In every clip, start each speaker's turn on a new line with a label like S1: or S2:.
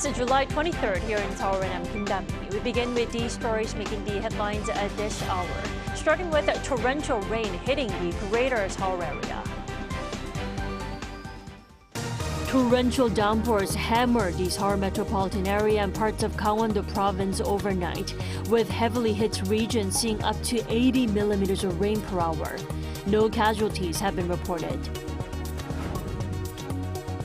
S1: It's July 23rd here in Seoul, and I'm Kim Dam-mi. We begin with these stories making the headlines at this hour, starting with torrential rain hitting the greater Seoul area. Torrential downpours hammered the Seoul metropolitan area and parts of Gangwon-do province overnight, with heavily hit regions seeing up to 80 millimeters of rain per hour. No casualties have been reported.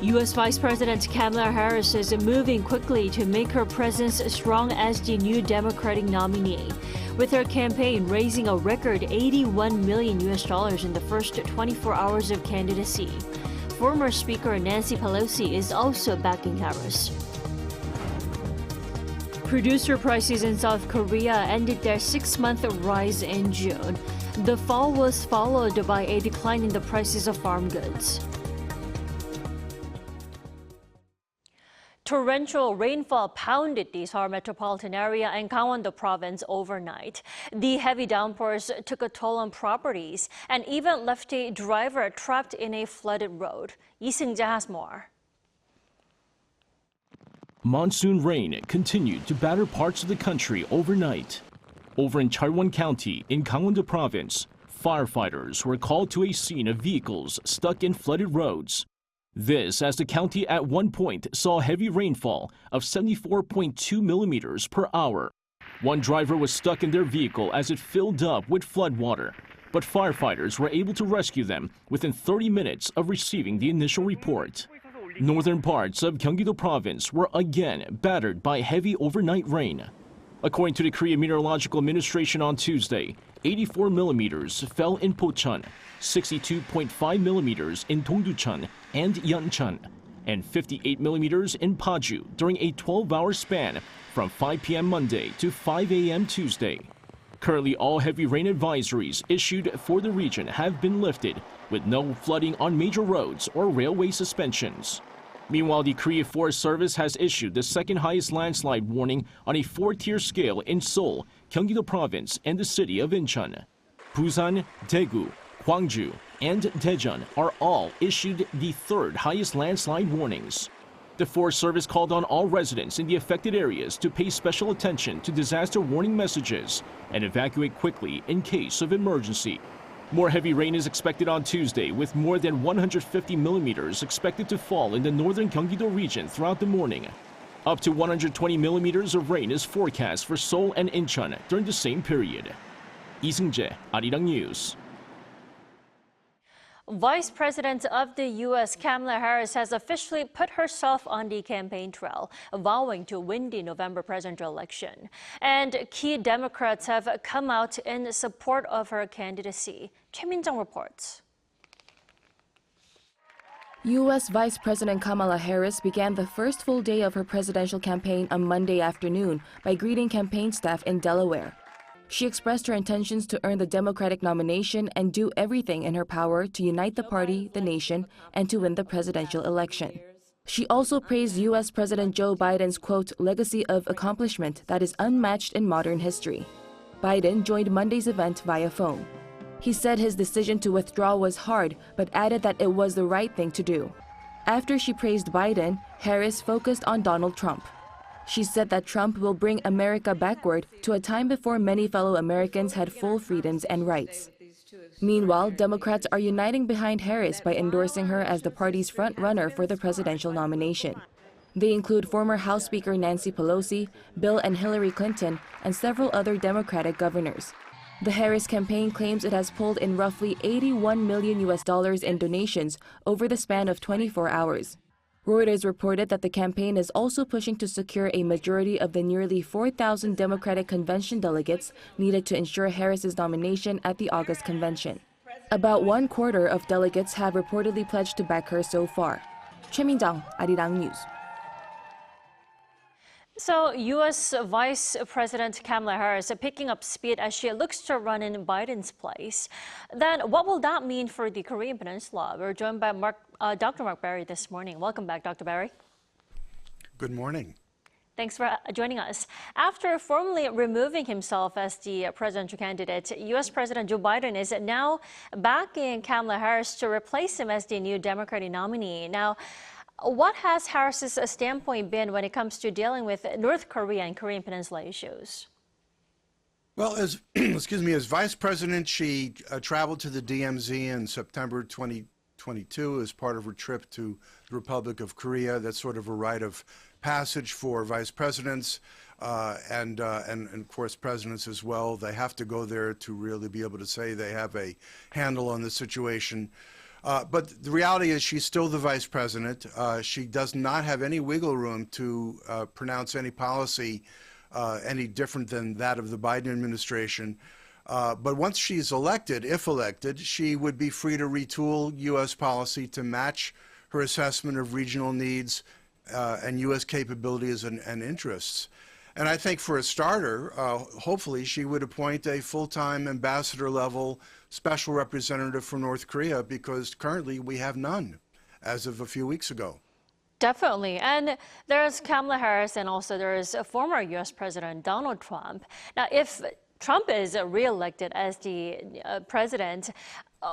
S1: U.S. Vice President Kamala Harris is moving quickly to make her presence strong as the new Democratic nominee, with her campaign raising a record $81 million in the first 24 hours of candidacy. Former Speaker Nancy Pelosi is also backing Harris. Producer prices in South Korea ended their 6-month rise in June. The fall was followed by a decline in the prices of farm goods. Torrential rainfall pounded the Seoul metropolitan area and Gangwon-do province overnight. The heavy downpours took a toll on properties and even left a driver trapped in a flooded road. Lee Seung-jae has more.
S2: Monsoon rain continued to batter parts of the country overnight. Over in Cheolwon County in Gangwon-do province, firefighters were called to a scene of vehicles stuck in flooded roads. This as the county at one point saw heavy rainfall of 74.2 millimeters per hour. One driver was stuck in their vehicle as it filled up with floodwater, but firefighters were able to rescue them within 30 minutes of receiving the initial report. Northern parts of Gyeonggi-do province were again battered by heavy overnight rain. According to the Korean Meteorological Administration on Tuesday, 84 millimeters fell in Pocheon, 62.5 millimeters in Dongducheon and Yeoncheon, and 58 millimeters in Paju during a 12-hour span from 5 p.m. Monday to 5 a.m. Tuesday. Currently, all heavy rain advisories issued for the region have been lifted, with no flooding on major roads or railway suspensions. Meanwhile, the Korea Forest Service has issued the second highest landslide warning on a 4-tier scale in Seoul, Gyeonggi-do province, and the city of Incheon. Busan, Daegu, Gwangju, and Daejeon are all issued the third highest landslide warnings. The Forest Service called on all residents in the affected areas to pay special attention to disaster warning messages and evacuate quickly in case of emergency. More heavy rain is expected on Tuesday, with more than 150 millimeters expected to fall in the northern Gyeonggi-do region throughout the morning. Up to 120 millimeters of rain is forecast for Seoul and Incheon during the same period. Lee Seung-jae, Arirang News.
S1: Vice President of the U.S. Kamala Harris has officially put herself on the campaign trail, vowing to win the November presidential election. And key Democrats have come out in support of her candidacy. Choi Min-jung reports.
S3: U.S. Vice President Kamala Harris began the first full day of her presidential campaign on Monday afternoon by greeting campaign staff in Delaware. She expressed her intentions to earn the Democratic nomination and do everything in her power to unite the party, the nation, and to win the presidential election. She also praised U.S. President Joe Biden's, quote, legacy of accomplishment that is unmatched in modern history. Biden joined Monday's event via phone. He said his decision to withdraw was hard, but added that it was the right thing to do. After she praised Biden, Harris focused on Donald Trump. She said that Trump will bring America backward to a time before many fellow Americans had full freedoms and rights. Meanwhile, Democrats are uniting behind Harris by endorsing her as the party's front-runner for the presidential nomination. They include former House Speaker Nancy Pelosi, Bill and Hillary Clinton, and several other Democratic governors. The Harris campaign claims it has pulled in roughly $81 million in donations over the span of 24 hours. Reuters reported that the campaign is also pushing to secure a majority of the nearly 4,000 Democratic convention delegates needed to ensure Harris's nomination at the August convention. About 1/4 of delegates have reportedly pledged to back her so far. Choi Min-jung, Arirang News.
S1: So, U.S. Vice President Kamala Harris picking up speed as she looks to run in Biden's place. Then, what will that mean for the Korean Peninsula? We're joined by Dr. Mark Barry this morning. Welcome back, Dr. Barry.
S4: Good morning.
S1: Thanks for joining us. After formally removing himself as the presidential candidate, U.S. President Joe Biden is now backing Kamala Harris to replace him as the new Democratic nominee. Now, What has Harris's standpoint been when it comes to dealing with North Korea and Korean Peninsula issues?
S4: Well, as as vice president, she traveled to the DMZ in September 2022 as part of her trip to the Republic of Korea. That's sort of a rite of passage for vice presidents and of course presidents as well. They have to go there to really be able to say they have a handle on the situation. But the reality is she's still the vice president. She does not have any wiggle room to pronounce any policy any different than that of the Biden administration. But once she's elected, if elected, she would be free to retool U.S. policy to match her assessment of regional needs and U.S. capabilities and interests. And I think for a starter, hopefully she would appoint a full-time ambassador-level special representative for North Korea, because currently we have none as of a few weeks ago.
S1: Definitely. And there's Kamala Harris, and also there's a former U.S. President Donald Trump. Now, if Trump is reelected as the president,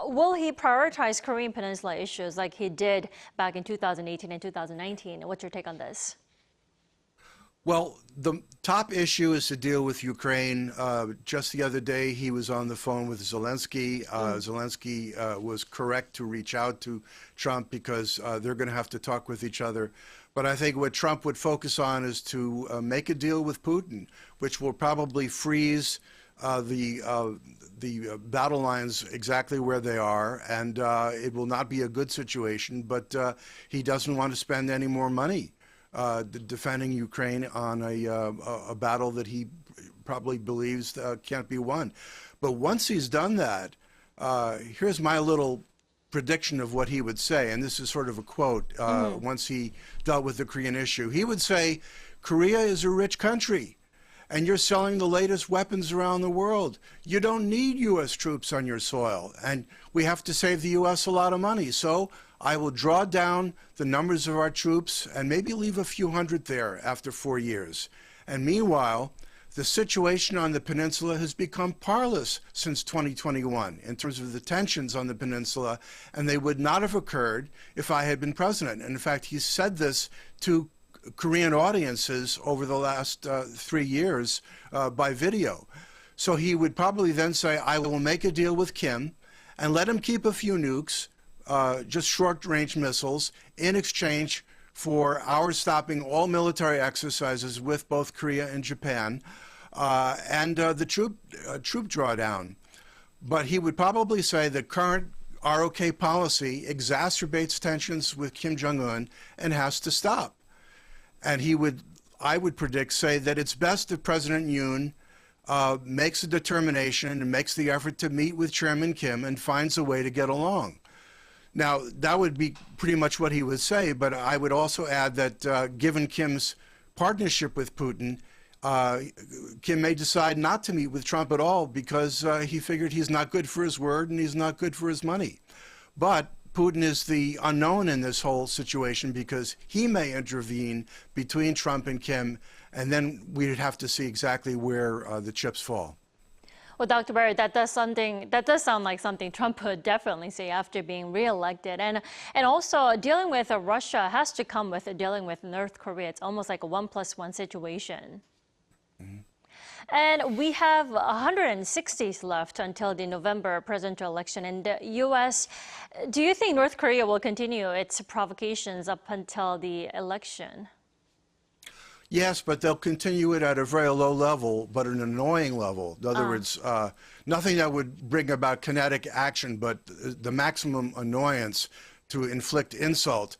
S1: will he prioritize Korean Peninsula issues like he did back in 2018 and 2019? What's your take on this?
S4: Well, the top issue is to deal with Ukraine. Just the other day, he was on the phone with Zelensky. Zelensky was correct to reach out to Trump because they're going to have to talk with each other. But I think what Trump would focus on is to make a deal with Putin, which will probably freeze the battle lines exactly where they are, and it will not be a good situation. But he doesn't want to spend any more money defending Ukraine on a battle that he probably believes can't be won. But once he's done that, here's my little prediction of what he would say, and this is sort of a quote, once he dealt with the Korean issue. He would say, Korea is a rich country, and you're selling the latest weapons around the world. You don't need U.S. troops on your soil, and we have to save the U.S. a lot of money. So I will draw down the numbers of our troops and maybe leave a few hundred there after 4 years. And meanwhile, the situation on the peninsula has become parlous since 2021 in terms of the tensions on the peninsula, and they would not have occurred if I had been president. And in fact, he said this to Korean audiences over the last 3 years by video. So he would probably then say, I will make a deal with Kim and let him keep a few nukes, just short-range missiles, in exchange for our stopping all military exercises with both Korea and Japan, and the troop drawdown. But he would probably say the current ROK policy exacerbates tensions with Kim Jong-un and has to stop. And he would, I would predict, say that it's best if President Yoon makes a determination and makes the effort to meet with Chairman Kim and finds a way to get along. Now, that would be pretty much what he would say, but I would also add that given Kim's partnership with Putin, Kim may decide not to meet with Trump at all because he figured he's not good for his word and he's not good for his money. But Putin is the unknown in this whole situation because he may intervene between Trump and Kim, and then we'd have to see exactly where the chips fall.
S1: Well, Dr. Barrett, that does sound like something Trump would definitely say after being reelected. And also dealing with Russia has to come with dealing with North Korea. It's almost like a 1+1 situation. And we have 160 left until the November presidential election in the U.S. Do you think North Korea will continue its provocations up until the election?
S4: Yes, but they'll continue it at a very low level, but an annoying level. In other words, nothing that would bring about kinetic action, but the maximum annoyance to inflict insult.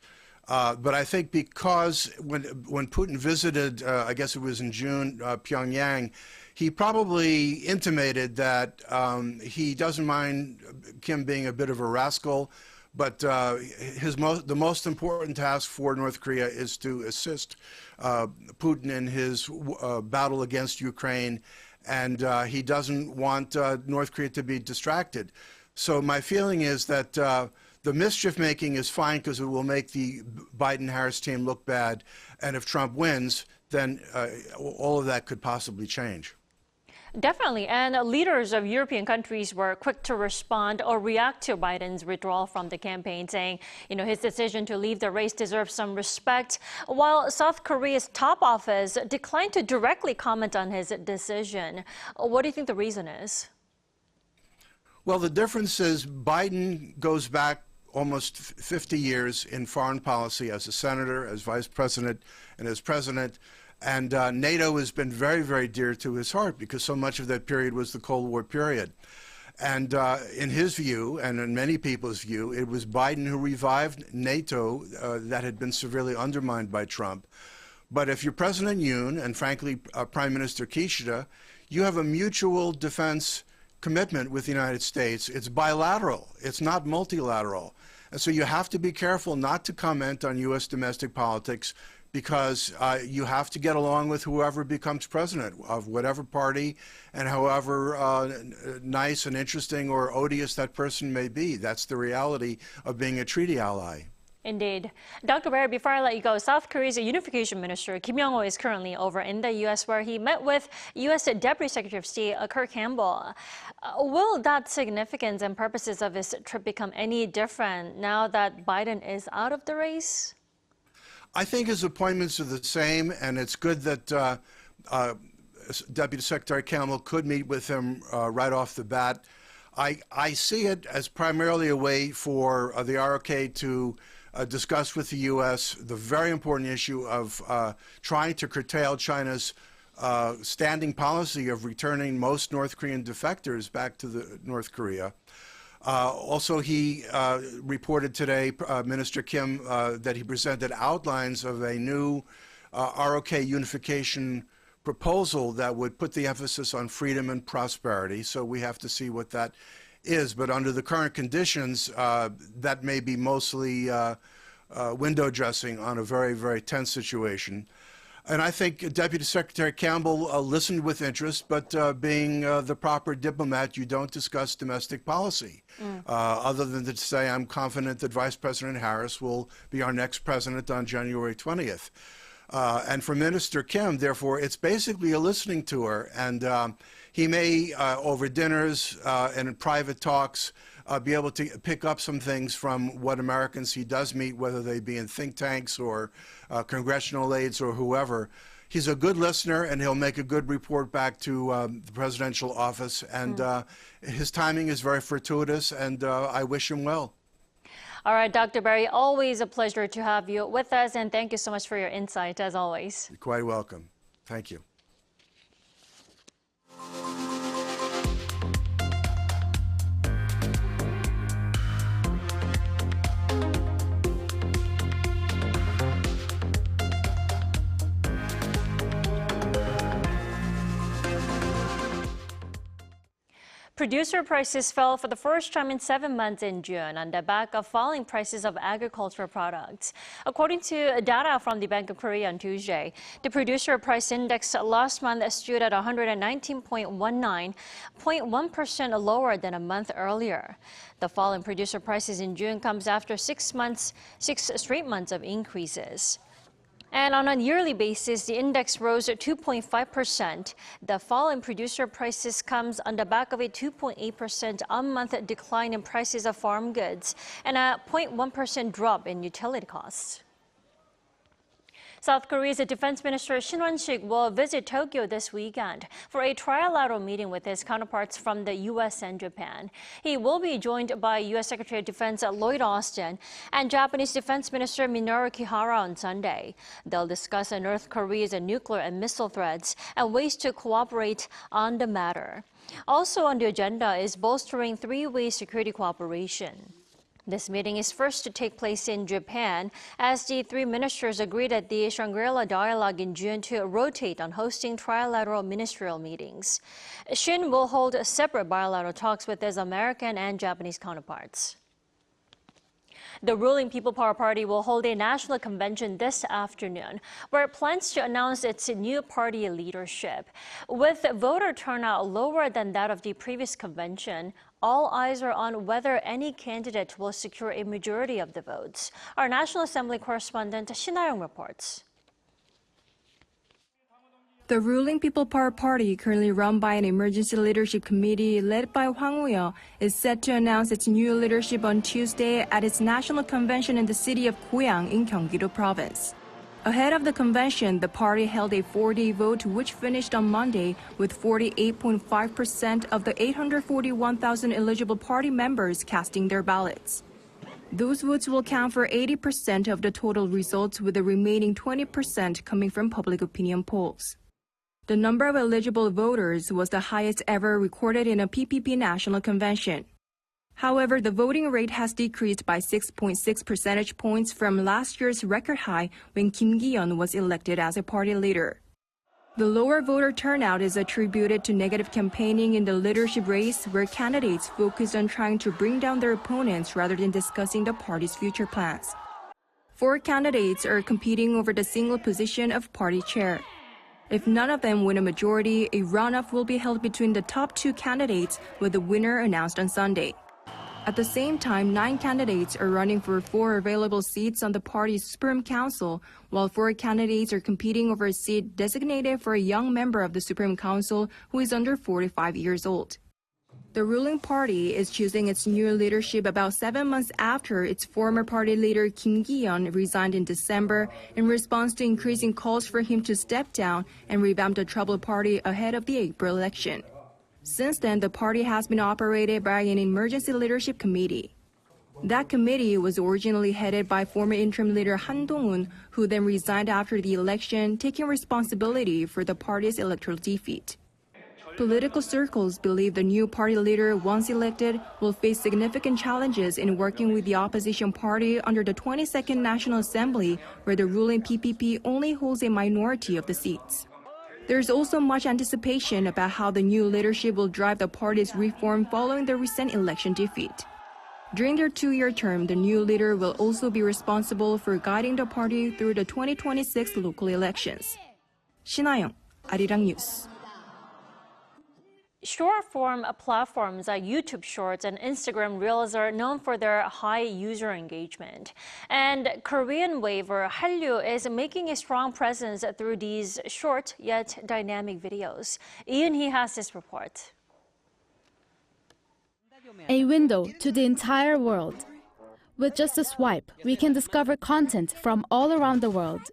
S4: But I think because when Putin visited, I guess it was in June, Pyongyang, he probably intimated that he doesn't mind Kim being a bit of a rascal, but the most important task for North Korea is to assist Putin in his battle against Ukraine, and he doesn't want North Korea to be distracted. So my feeling is that the mischief making is fine because it will make the Biden-Harris team look bad, and if Trump wins, then all of that could possibly change.
S1: Definitely, and leaders of European countries were quick to respond or react to Biden's withdrawal from the campaign, saying, his decision to leave the race deserves some respect, while South Korea's top office declined to directly comment on his decision. What do you think the reason is?
S4: Well, the difference is Biden goes back almost 50 years in foreign policy as a senator, as vice president, and as president. And NATO has been very, very dear to his heart because so much of that period was the Cold War period. And in his view, and in many people's view, it was Biden who revived NATO that had been severely undermined by Trump. But if you're President Yoon and, frankly, Prime Minister Kishida, you have a mutual defense commitment with the United States. It's bilateral. It's not multilateral. And so you have to be careful not to comment on U.S. domestic politics because you have to get along with whoever becomes president of whatever party and however nice and interesting or odious that person may be. That's the reality of being a treaty ally.
S1: Indeed. Dr. Barry, before I let you go, South Korea's Unification Minister Kim Young-ho is currently over in the U.S. where he met with U.S. Deputy Secretary of State Kurt Campbell. Will that significance and purposes of his trip become any different now that Biden is out of the race?
S4: I think his appointments are the same, and it's good that Deputy Secretary Campbell could meet with him right off the bat. I see it as primarily a way for the ROK to discuss with the U.S. the very important issue of trying to curtail China's standing policy of returning most North Korean defectors back to North Korea. Also, he reported today, Minister Kim, that he presented outlines of a new ROK unification proposal that would put the emphasis on freedom and prosperity. So we have to see what that is. But under the current conditions, that may be mostly window dressing on a very, very tense situation. And I think Deputy Secretary Campbell listened with interest, but being the proper diplomat, you don't discuss domestic policy, other than to say I'm confident that Vice President Harris will be our next president on January 20th. And for Minister Kim, therefore, it's basically a listening tour. And he may, over dinners and in private talks, be able to pick up some things from what Americans he does meet, whether they be in think tanks or congressional aides or whoever. He's a good listener, and he'll make a good report back to the presidential office. And his timing is very fortuitous, and I wish him well.
S1: All right, Dr. Barry, always a pleasure to have you with us, and thank you so much for your insight, as always.
S4: You're quite welcome. Thank you.
S1: Producer prices fell for the first time in 7 months in June on the back of falling prices of agricultural products. According to data from the Bank of Korea on Tuesday, the producer price index last month stood at 119.19, 0.1% lower than a month earlier. The fall in producer prices in June comes after 6 straight months of increases. And on a yearly basis, the index rose 2.5%. The fall in producer prices comes on the back of a 2.8% on-month decline in prices of farm goods and a 0.1% drop in utility costs. South Korea's Defense Minister Shin Won-sik will visit Tokyo this weekend for a trilateral meeting with his counterparts from the U.S. and Japan. He will be joined by U.S. Secretary of Defense Lloyd Austin and Japanese Defense Minister Minoru Kihara on Sunday. They'll discuss North Korea's nuclear and missile threats and ways to cooperate on the matter. Also on the agenda is bolstering three-way security cooperation. This meeting is first to take place in Japan, as the three ministers agreed at the Shangri-La Dialogue in June to rotate on hosting trilateral ministerial meetings. Shin will hold separate bilateral talks with his American and Japanese counterparts. The ruling People Power Party will hold a national convention this afternoon, where it plans to announce its new party leadership. With voter turnout lower than that of the previous convention, all eyes are on whether any candidate will secure a majority of the votes. Our National Assembly correspondent Shin Ha-young reports.
S5: The ruling People Power Party, currently run by an emergency leadership committee led by Hwang Woo-yeol, is set to announce its new leadership on Tuesday at its national convention in the city of Goyang in Gyeonggi-do province. Ahead of the convention, the party held a 4-day vote which finished on Monday with 48.5% of the 841,000 eligible party members casting their ballots. Those votes will count for 80% of the total results, with the remaining 20% coming from public opinion polls. The number of eligible voters was the highest ever recorded in a PPP national convention. However, the voting rate has decreased by 6.6 percentage points from last year's record high when Kim Gi-yeon was elected as a party leader. The lower voter turnout is attributed to negative campaigning in the leadership race, where candidates focused on trying to bring down their opponents rather than discussing the party's future plans. 4 candidates are competing over the single position of party chair. If none of them win a majority, a roundup will be held between the top 2 candidates, with the winner announced on Sunday. At the same time, 9 candidates are running for 4 available seats on the party's Supreme Council, while 4 candidates are competing over a seat designated for a young member of the Supreme Council who is under 45 years old. The ruling party is choosing its new leadership about 7 months after its former party leader Kim Gi-yeon resigned in December in response to increasing calls for him to step down and revamp the troubled party ahead of the April election. Since then, the party has been operated by an emergency leadership committee. That committee was originally headed by former interim leader Han Dong-un, who then resigned after the election, taking responsibility for the party's electoral defeat. Political circles believe the new party leader, once elected, will face significant challenges in working with the opposition party under the 22nd National Assembly, where the ruling PPP only holds a minority of the seats. There's also much anticipation about how the new leadership will drive the party's reform following the recent election defeat. During their 2-year term, the new leader will also be responsible for guiding the party through the 2026 local elections. 신하영, Arirang News.
S1: Short-form platforms like YouTube Shorts and Instagram Reels are known for their high user engagement. And Korean wave, or Hallyu, is making a strong presence through these short yet dynamic videos. Ian Hee has this report.
S6: A window to the entire world. With just a swipe, we can discover content from all around the world.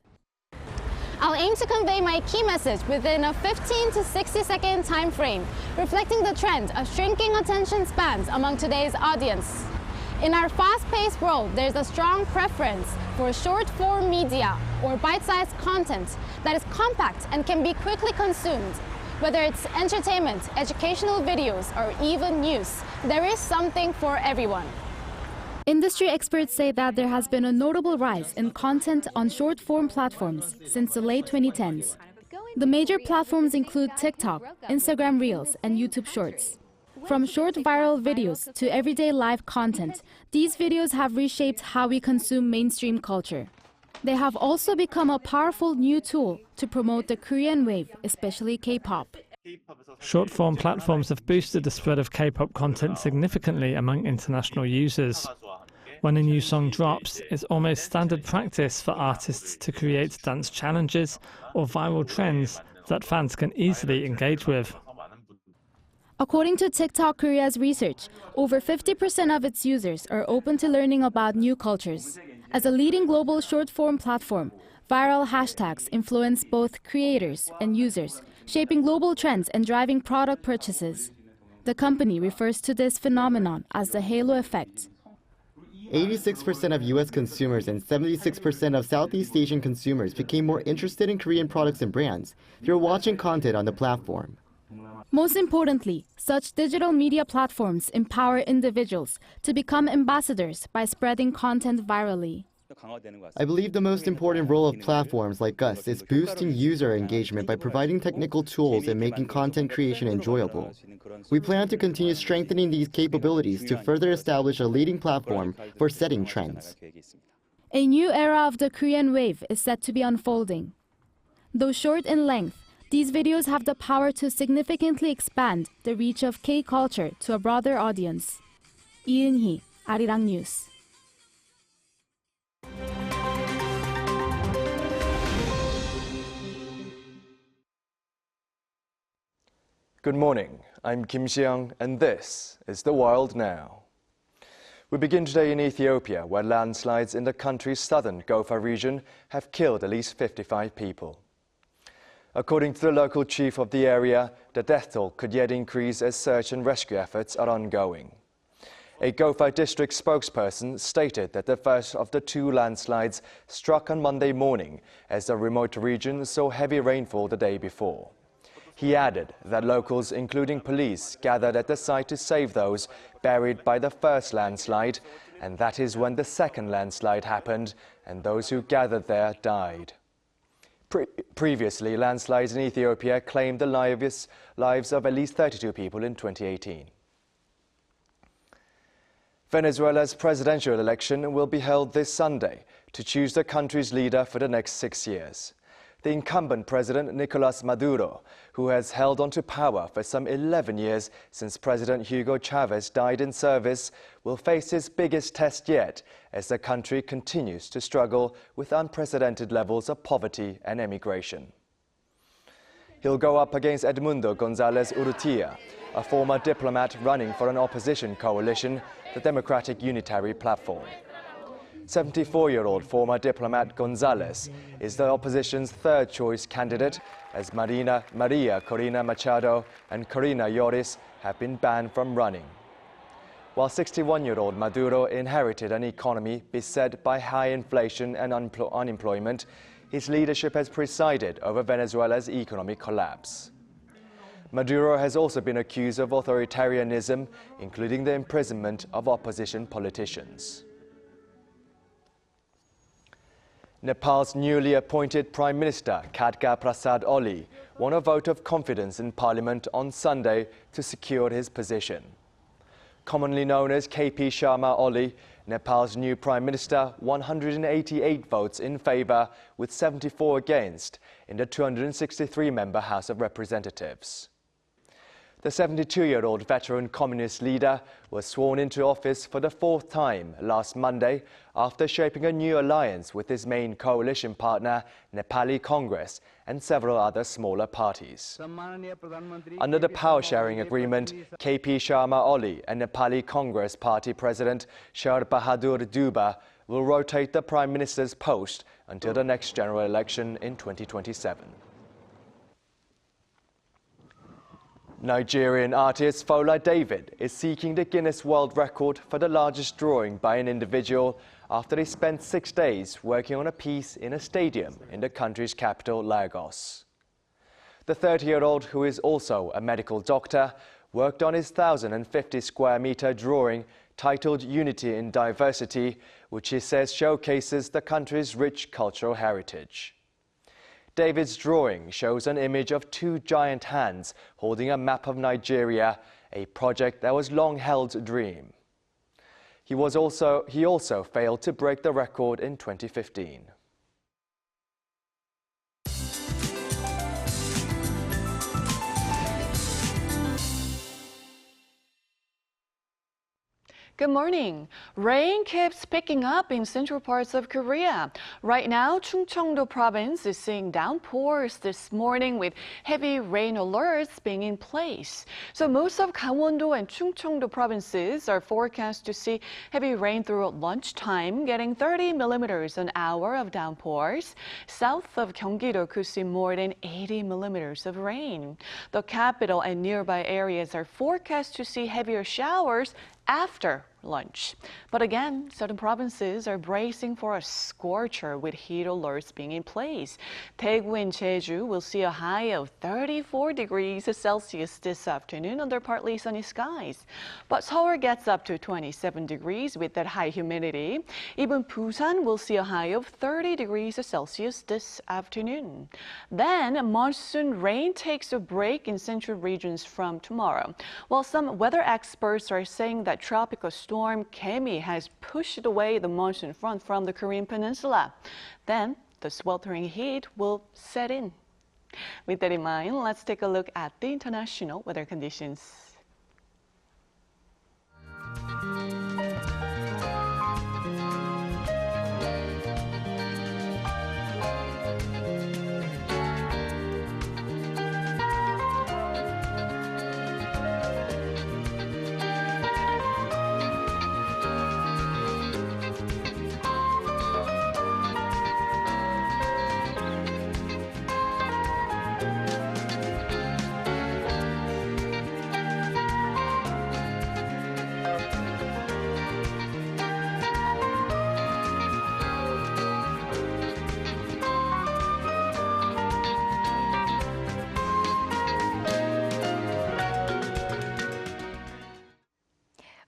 S7: I'll aim to convey my key message within a 15 to 60 second time frame, reflecting the trend of shrinking attention spans among today's audience. In our fast-paced world, there's a strong preference for short-form media or bite-sized content that is compact and can be quickly consumed. Whether it's entertainment, educational videos, or even news, there is something for everyone.
S6: Industry experts say that there has been a notable rise in content on short-form platforms since the late 2010s. The major platforms include TikTok, Instagram Reels, and YouTube Shorts. From short viral videos to everyday live content, these videos have reshaped how we consume mainstream culture. They have also become a powerful new tool to promote the Korean wave, especially K-pop.
S8: Short-form platforms have boosted the spread of K-pop content significantly among international users. When a new song drops, it's almost standard practice for artists to create dance challenges or viral trends that fans can easily engage with.
S6: According to TikTok Korea's research, over 50% of its users are open to learning about new cultures. As a leading global short-form platform, viral hashtags influence both creators and users, shaping global trends and driving product purchases. The company refers to this phenomenon as the halo effect.
S9: 86% of U.S. consumers and 76% of Southeast Asian consumers became more interested in Korean products and brands through watching content on the platform.
S6: Most importantly, such digital media platforms empower individuals to become ambassadors by spreading content virally.
S9: I believe the most important role of platforms like us is boosting user engagement by providing technical tools and making content creation enjoyable. We plan to continue strengthening these capabilities to further establish a leading platform for setting trends.
S6: A new era of the Korean wave is set to be unfolding. Though short in length, these videos have the power to significantly expand the reach of K-culture to a broader audience. Lee Eun-hee, Arirang News.
S10: Good morning, I'm Kim Xiang, and this is The World Now. We begin today in Ethiopia, where landslides in the country's southern Gofa region have killed at least 55 people. According to the local chief of the area, the death toll could yet increase as search and rescue efforts are ongoing. A Gofa district spokesperson stated that the first of the two landslides struck on Monday morning as the remote region saw heavy rainfall the day before. He added that locals, including police, gathered at the site to save those buried by the first landslide, and that is when the second landslide happened and those who gathered there died. Previously, landslides in Ethiopia claimed the lives of at least 32 people in 2018. Venezuela's presidential election will be held this Sunday to choose the country's leader for the next 6 years. The incumbent president, Nicolas Maduro, who has held onto power for some 11 years since President Hugo Chavez died in service, will face his biggest test yet as the country continues to struggle with unprecedented levels of poverty and emigration. He'll go up against Edmundo González Urrutia, a former diplomat running for an opposition coalition, the Democratic Unitary Platform. 74-year-old former diplomat González is the opposition's third-choice candidate, as Maria Corina Machado and Corina Lloris have been banned from running. While 61-year-old Maduro inherited an economy beset by high inflation and unemployment, his leadership has presided over Venezuela's economic collapse. Maduro has also been accused of authoritarianism, including the imprisonment of opposition politicians. Nepal's newly appointed Prime Minister, Khadga Prasad Oli, won a vote of confidence in Parliament on Sunday to secure his position. Commonly known as KP Sharma Oli, Nepal's new Prime Minister won 188 votes in favour with 74 against in the 263-member House of Representatives. The 72-year-old veteran communist leader was sworn into office for the fourth time last Monday after shaping a new alliance with his main coalition partner, Nepali Congress, and several other smaller parties. Under the power-sharing agreement, KP Sharma Oli and Nepali Congress Party President Sharad Bahadur Deuba will rotate the Prime Minister's post until the next general election in 2027. Nigerian artist Fola David is seeking the Guinness World Record for the largest drawing by an individual after he spent 6 days working on a piece in a stadium in the country's capital, Lagos. The 30-year-old, who is also a medical doctor, worked on his 1,050-square-meter drawing titled Unity in Diversity, which he says showcases the country's rich cultural heritage. David's drawing shows an image of two giant hands holding a map of Nigeria, a project that was long held a dream. He also failed to break the record in 2015.
S11: Good morning. Rain keeps picking up in central parts of Korea. Right now, Chungcheongdo province is seeing downpours this morning with heavy rain alerts being in place. So most of Gangwon-do and Chungcheongdo provinces are forecast to see heavy rain throughout lunchtime, getting 30 millimeters an hour of downpours. South of Gyeonggi-do could see more than 80 millimeters of rain. The capital and nearby areas are forecast to see heavier showers after lunch. But again, certain provinces are bracing for a scorcher with heat alerts being in place. Daegu and Jeju will see a high of 34 degrees Celsius this afternoon under partly sunny skies. But Seoul gets up to 27 degrees with that high humidity. Even Busan will see a high of 30 degrees Celsius this afternoon. Then monsoon rain takes a break in central regions from tomorrow. While some weather experts are saying that tropical storm Kemi has pushed away the monsoon front from the Korean Peninsula, then the sweltering heat will set in. With that in mind, let's take a look at the international weather conditions.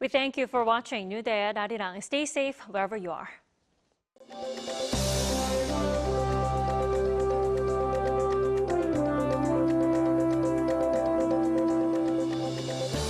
S1: We thank you for watching New Day at Arirang. Stay safe wherever you are.